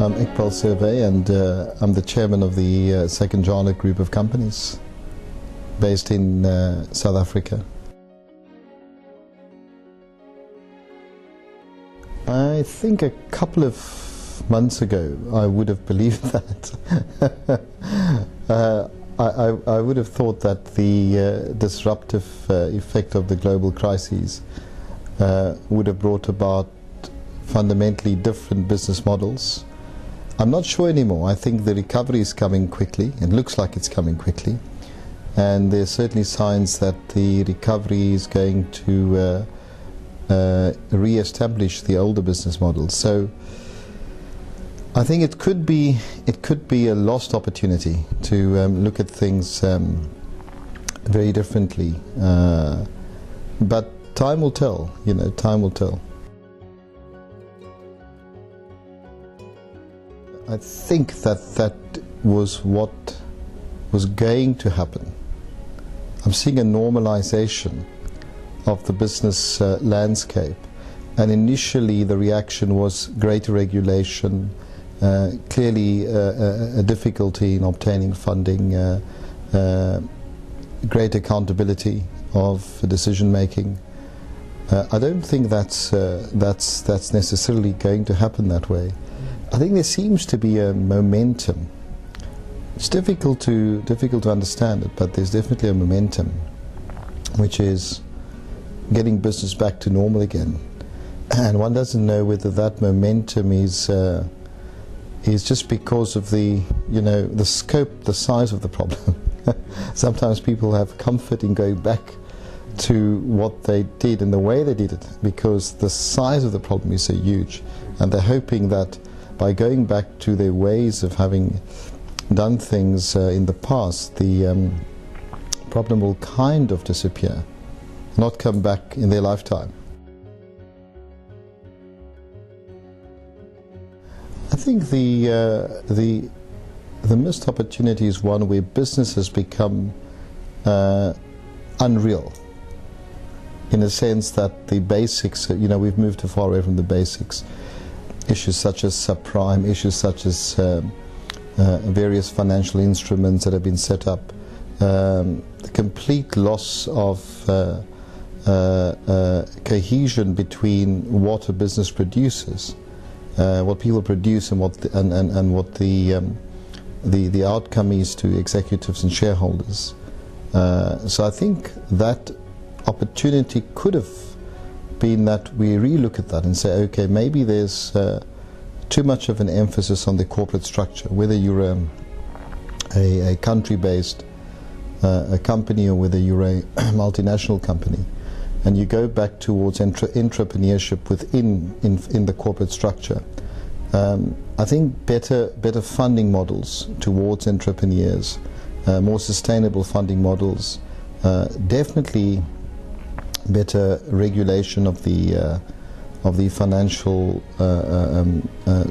I'm Iqbal Survey, and I'm the chairman of the Second Group of companies based in South Africa. I think a couple of months ago I would have believed that. I would have thought that the disruptive effect of the global crises would have brought about fundamentally different business models. I'm not sure anymore. I think the recovery is coming quickly. It looks like it's coming quickly, and there's certainly signs that the recovery is going to re-establish the older business models. So I think it could be a lost opportunity to look at things very differently, but time will tell. Time will tell. I think that was what was going to happen. I'm seeing a normalization of the business landscape, and initially the reaction was greater regulation, clearly a difficulty in obtaining funding, great accountability of decision making. I don't think that's necessarily going to happen that way. I think there seems to be a momentum. It's difficult to understand it, but there's definitely a momentum, which is getting business back to normal again. And one doesn't know whether that momentum is just because of the scope, the size of the problem. Sometimes people have comfort in going back to what they did and the way they did it, because the size of the problem is so huge, and they're hoping that by going back to their ways of having done things in the past, the problem will kind of disappear, not come back in their lifetime. I think the missed opportunity is one where business has become unreal, in a sense that the basics, we've moved too far away from the basics. Issues such as subprime, issues such as various financial instruments that have been set up, the complete loss of cohesion between what a business produces, what people produce, and what the outcome is to executives and shareholders. So I think that opportunity could have been that we relook at that and say, okay, maybe there's too much of an emphasis on the corporate structure, whether you're a country-based a company or whether you're a multinational company, and you go back towards entrepreneurship within the corporate structure. I think better funding models towards entrepreneurs, more sustainable funding models, definitely better regulation of the financial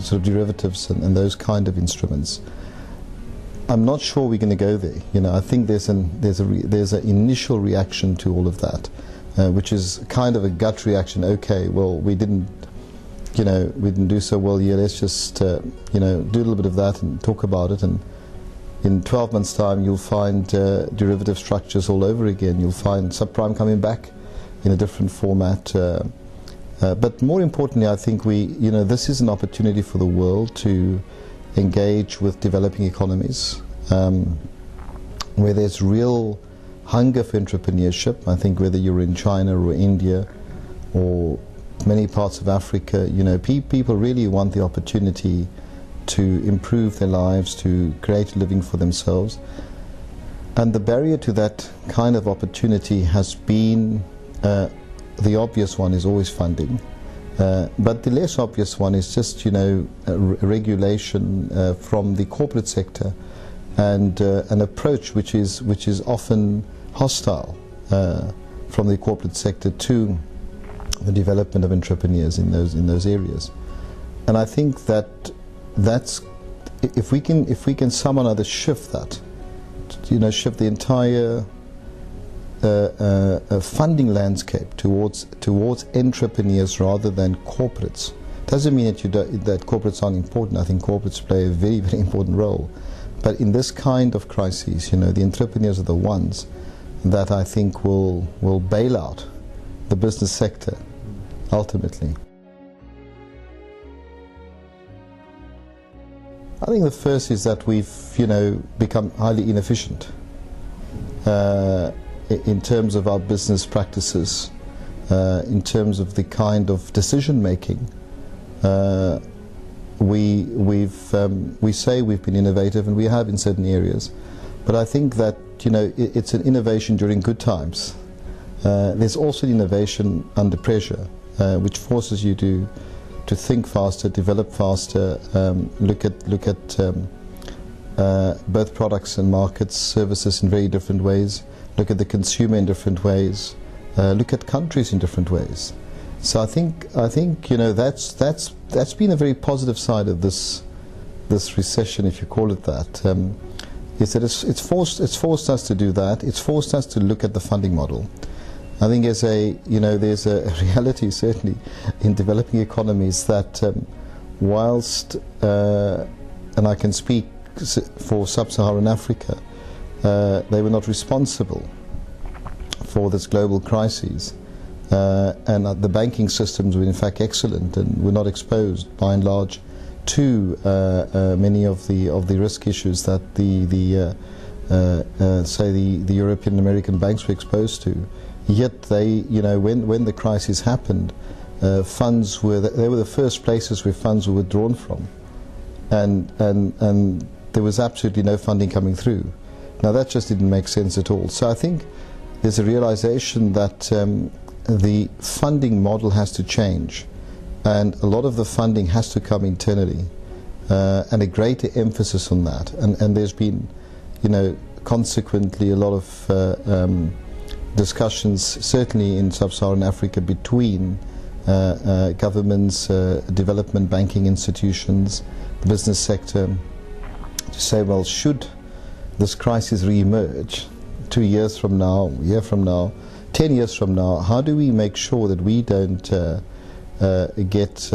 sort of derivatives and those kind of instruments. I'm not sure we're going to go there. I think there's an initial reaction to all of that, which is kind of a gut reaction. Okay, well, we didn't do so well here. Let's just do a little bit of that and talk about it, and in 12 months' time you'll find derivative structures all over again. You'll find subprime coming back in a different format, but more importantly, I think this is an opportunity for the world to engage with developing economies, where there's real hunger for entrepreneurship. I think whether you're in China or India or many parts of Africa, people really want the opportunity to improve their lives, to create a living for themselves, and the barrier to that kind of opportunity has been the obvious one is always funding, but the less obvious one is just regulation from the corporate sector, and an approach which is often hostile from the corporate sector to the development of entrepreneurs in those areas. And I think that's if we can somehow or other shift that, shift the entire funding landscape towards entrepreneurs rather than corporates, Doesn't mean that, that corporates aren't important. I think corporates play a very, very important role. But in this kind of crises, the entrepreneurs are the ones that I think will bail out the business sector ultimately. I think the first is that we've, become highly inefficient in terms of our business practices, in terms of the kind of decision making. We say we've been innovative, and we have in certain areas, but I think that it's an innovation during good times. There's also an innovation under pressure, which forces you to think faster, develop faster, look at both products and markets, services in very different ways, look at the consumer in different ways, look at countries in different ways. So I think that's been a very positive side of this recession, if you call it that. Is that it's forced us to do that. It's forced us to look at the funding model. I think there's a reality certainly in developing economies that whilst and I can speak for sub-Saharan Africa, they were not responsible for this global crisis, and the banking systems were in fact excellent and were not exposed by and large to many of the risk issues that say the European and American banks were exposed to. Yet they, when the crisis happened, funds were the first places where funds were withdrawn from, and there was absolutely no funding coming through. Now that just didn't make sense at all. So I think there's a realization that the funding model has to change, and a lot of the funding has to come internally, and a greater emphasis on that. And there's been, consequently a lot of discussions, certainly in sub-Saharan Africa, between governments, development banking institutions, the business sector, to say, well, should this crisis re-emerge 2 years from now, a year from now, 10 years from now, how do we make sure that we don't get,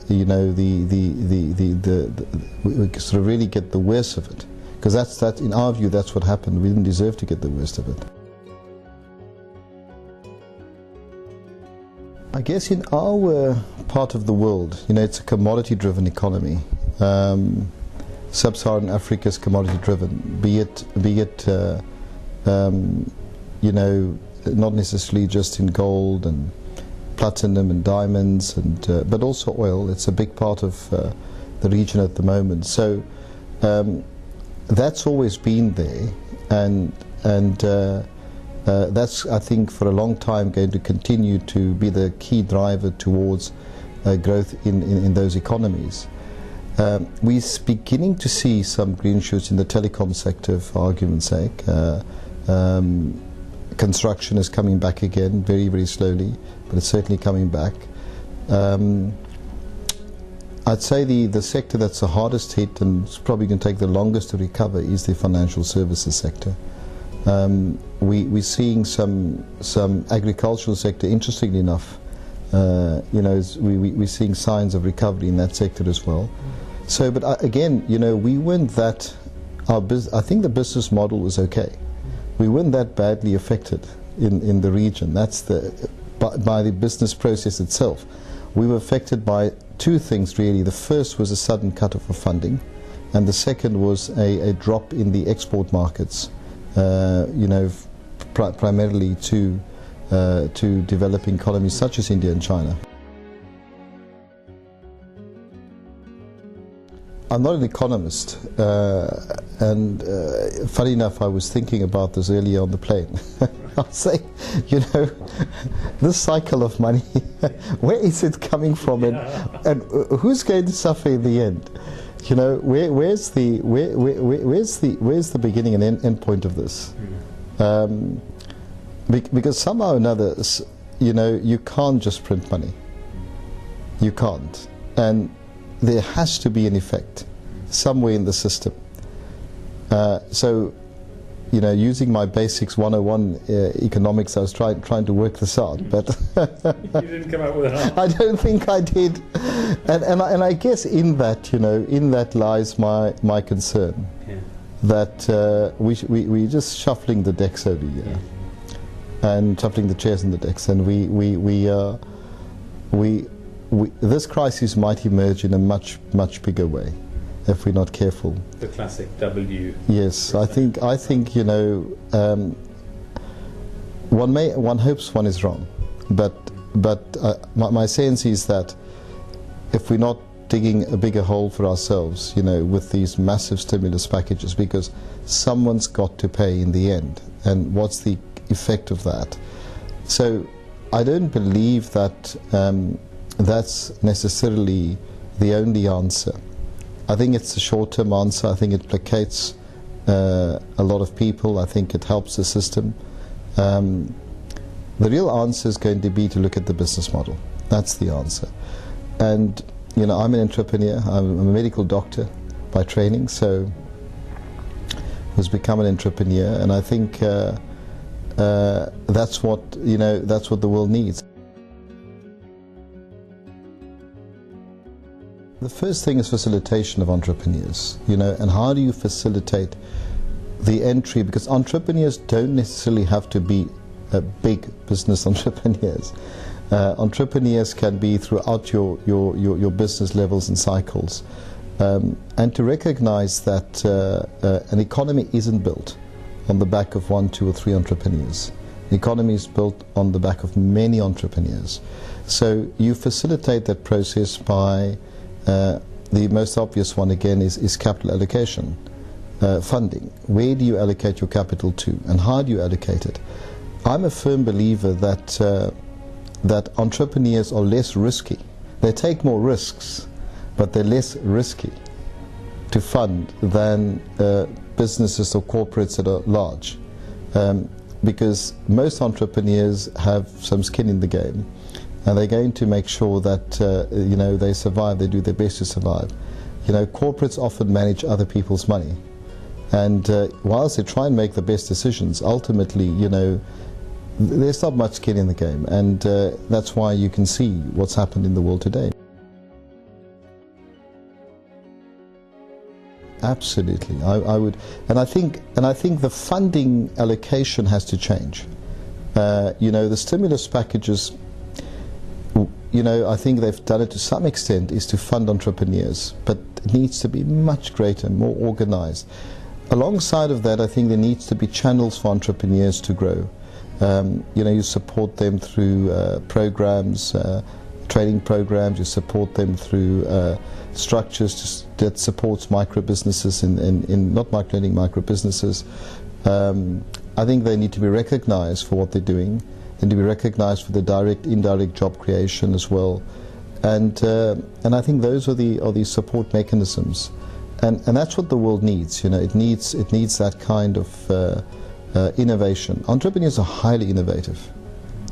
we sort of really get the worst of it? Because that's in our view, that's what happened. We didn't deserve to get the worst of it. I guess in our part of the world, it's a commodity-driven economy. Sub-Saharan Africa is commodity-driven, be it not necessarily just in gold and platinum and diamonds, but also oil. It's a big part of the region at the moment. So that's always been there, and that's, I think, for a long time going to continue to be the key driver towards growth in those economies. We're beginning to see some green shoots in the telecom sector, for argument's sake. Construction is coming back again, very, very slowly, but it's certainly coming back. I'd say the sector that's the hardest hit and it's probably going to take the longest to recover is the financial services sector. We're seeing some agricultural sector, interestingly enough, we're seeing signs of recovery in that sector as well. So, but again, we weren't that, I think the business model was okay. We weren't that badly affected in the region. That's by the business process itself. We were affected by two things really. The first was a sudden cut-off of funding, and the second was a drop in the export markets, primarily to developing economies such as India and China. I'm not an economist, and funny enough, I was thinking about this earlier on the plane. I'll say, this cycle of money, where is it coming from, and who's going to suffer in the end? Where's the beginning and end point of this? Because somehow or another, you can't just print money. You can't, and there has to be an effect somewhere in the system. So you know, using my basics 101 economics, I was trying to work this out, but you didn't come up with an answer. I don't think I did. And I guess in that, you know, in that lies my concern. Yeah. That we're just shuffling the decks every year, and shuffling the chairs in the decks, and this crisis might emerge in a much bigger way if we're not careful. The classic W. Yes, I think you know, one hopes one is wrong, but my sense is that if we're not digging a bigger hole for ourselves, you know, with these massive stimulus packages, because someone's got to pay in the end, and what's the effect of that? So I don't believe that that's necessarily the only answer. I think it's a short-term answer. I think it placates a lot of people. I think it helps the system. The real answer is going to be to look at the business model. That's the answer. And you know, I'm an entrepreneur. I'm a medical doctor by training, so has become an entrepreneur, and I think that's what, you know, that's what the world needs. The first thing is facilitation of entrepreneurs, you know, and how do you facilitate the entry, because entrepreneurs don't necessarily have to be big business entrepreneurs. Entrepreneurs can be throughout your business levels and cycles, and to recognize that an economy isn't built on the back of 1, 2 or 3 entrepreneurs. The economy is built on the back of many entrepreneurs. So you facilitate that process by the most obvious one again is capital allocation, funding. Where do you allocate your capital to, and how do you allocate it? I'm a firm believer that that entrepreneurs are less risky. They take more risks, but they're less risky to fund than businesses or corporates that are large, because most entrepreneurs have some skin in the game, and they're going to make sure that you know, they survive, they do their best to survive. You know, corporates often manage other people's money, and whilst they try and make the best decisions, ultimately, you know, there's not much skin in the game, and that's why you can see what's happened in the world today. Absolutely, I would, and I think the funding allocation has to change. You know, the stimulus packages, you know, I think they've done it to some extent, is to fund entrepreneurs, but it needs to be much greater, more organized. Alongside of that, I think there needs to be channels for entrepreneurs to grow. You know, you support them through programs, training programs, you support them through structures that supports micro businesses, in not micro-lending, micro businesses. I think they need to be recognized for what they're doing. They need to be recognized for the direct, indirect job creation as well. And I think those are the support mechanisms. And that's what the world needs, you know, it needs that kind of innovation. Entrepreneurs are highly innovative.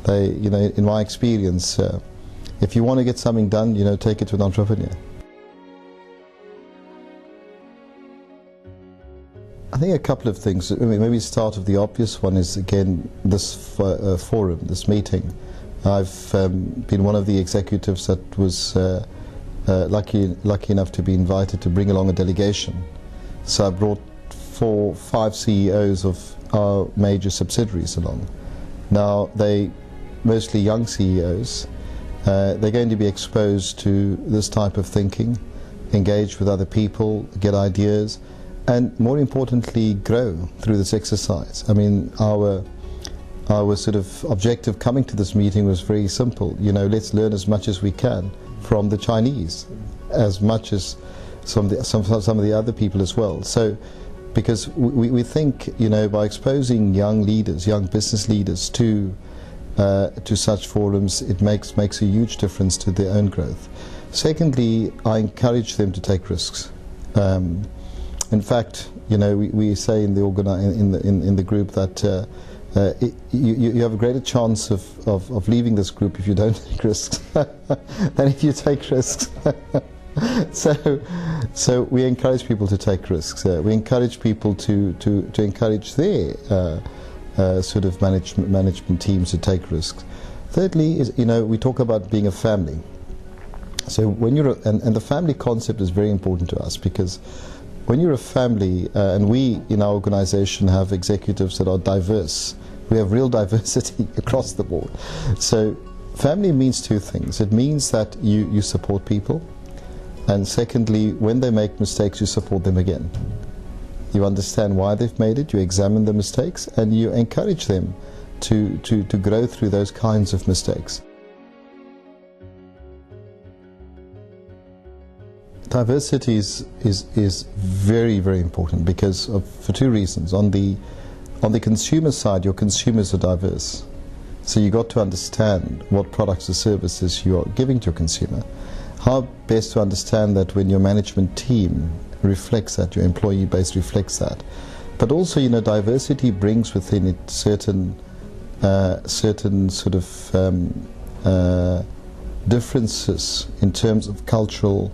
They, you know, in my experience, if you want to get something done, you know, take it to an entrepreneur. I think a couple of things. I mean, maybe start of the obvious one is, again, this forum, this meeting. I've been one of the executives that was lucky enough to be invited to bring along a delegation. So I brought 4 or 5 CEOs of our major subsidiaries along. Now, they mostly young CEOs. They're going to be exposed to this type of thinking, engage with other people, get ideas, and more importantly, grow through this exercise. I mean, our sort of objective coming to this meeting was very simple. You know, let's learn as much as we can from the Chinese, as much as some of the other people as well. So, because we think, you know, by exposing young leaders, young business leaders to such forums, it makes a huge difference to their own growth. Secondly, I encourage them to take risks. In fact, you know, we say in the group that you have a greater chance of leaving this group if you don't take risks than if you take risks. So we encourage people to take risks. We encourage people to encourage their sort of management teams to take risks. Thirdly, is we talk about being a family. So when you're and the family concept is very important to us, because when you're a family, and we in our organization have executives that are diverse. We have real diversity across the board. So family means two things. It means that you support people, and secondly, when they make mistakes, you support them again. You understand why they've made it, you examine the mistakes, and you encourage them to grow through those kinds of mistakes. Diversity is very, very important for two reasons. On the consumer side, your consumers are diverse. So you've got to understand what products or services you are giving to your consumer. How best to understand that when your management team reflects that, your employee base reflects that. But also, diversity brings within it certain sort of differences in terms of cultural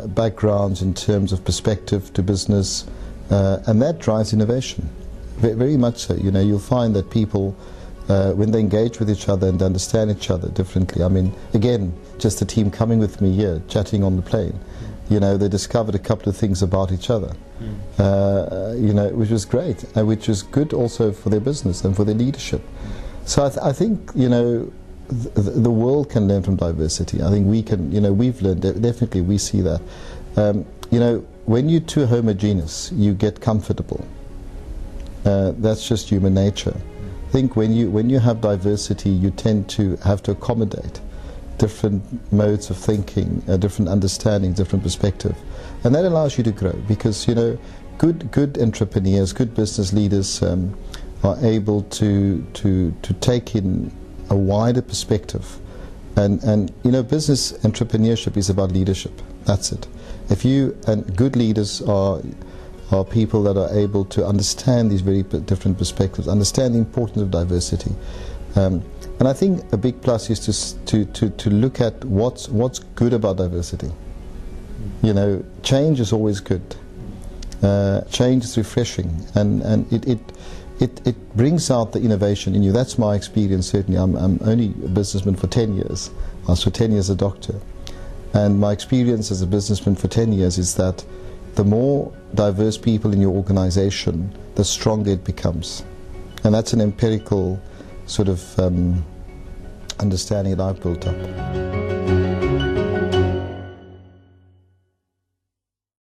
backgrounds, in terms of perspective to business, and that drives innovation. Very much so. You'll find that people, when they engage with each other and understand each other differently, I mean, again, just the team coming with me here, chatting on the plane, they discovered a couple of things about each other, which was great, and which was good also for their business and for their leadership. So I think, the world can learn from diversity. I think we can, we've learned, definitely we see that. When you're too homogeneous, you get comfortable. That's just human nature. I think when you have diversity, you tend to have to accommodate different modes of thinking, different understanding, different perspective, and that allows you to grow, because good entrepreneurs, good business leaders are able to take in a wider perspective, and business entrepreneurship is about leadership. That's it. And good leaders are people that are able to understand these very different perspectives, understand the importance of diversity. And I think a big plus is to look at what's good about diversity. Change is always good. Change is refreshing, and it brings out the innovation in you. That's my experience, certainly. I'm only a businessman for 10 years. I was for 10 years a doctor. And my experience as a businessman for 10 years is that the more diverse people in your organization, the stronger it becomes. And that's an empirical sort of understanding that I've built up.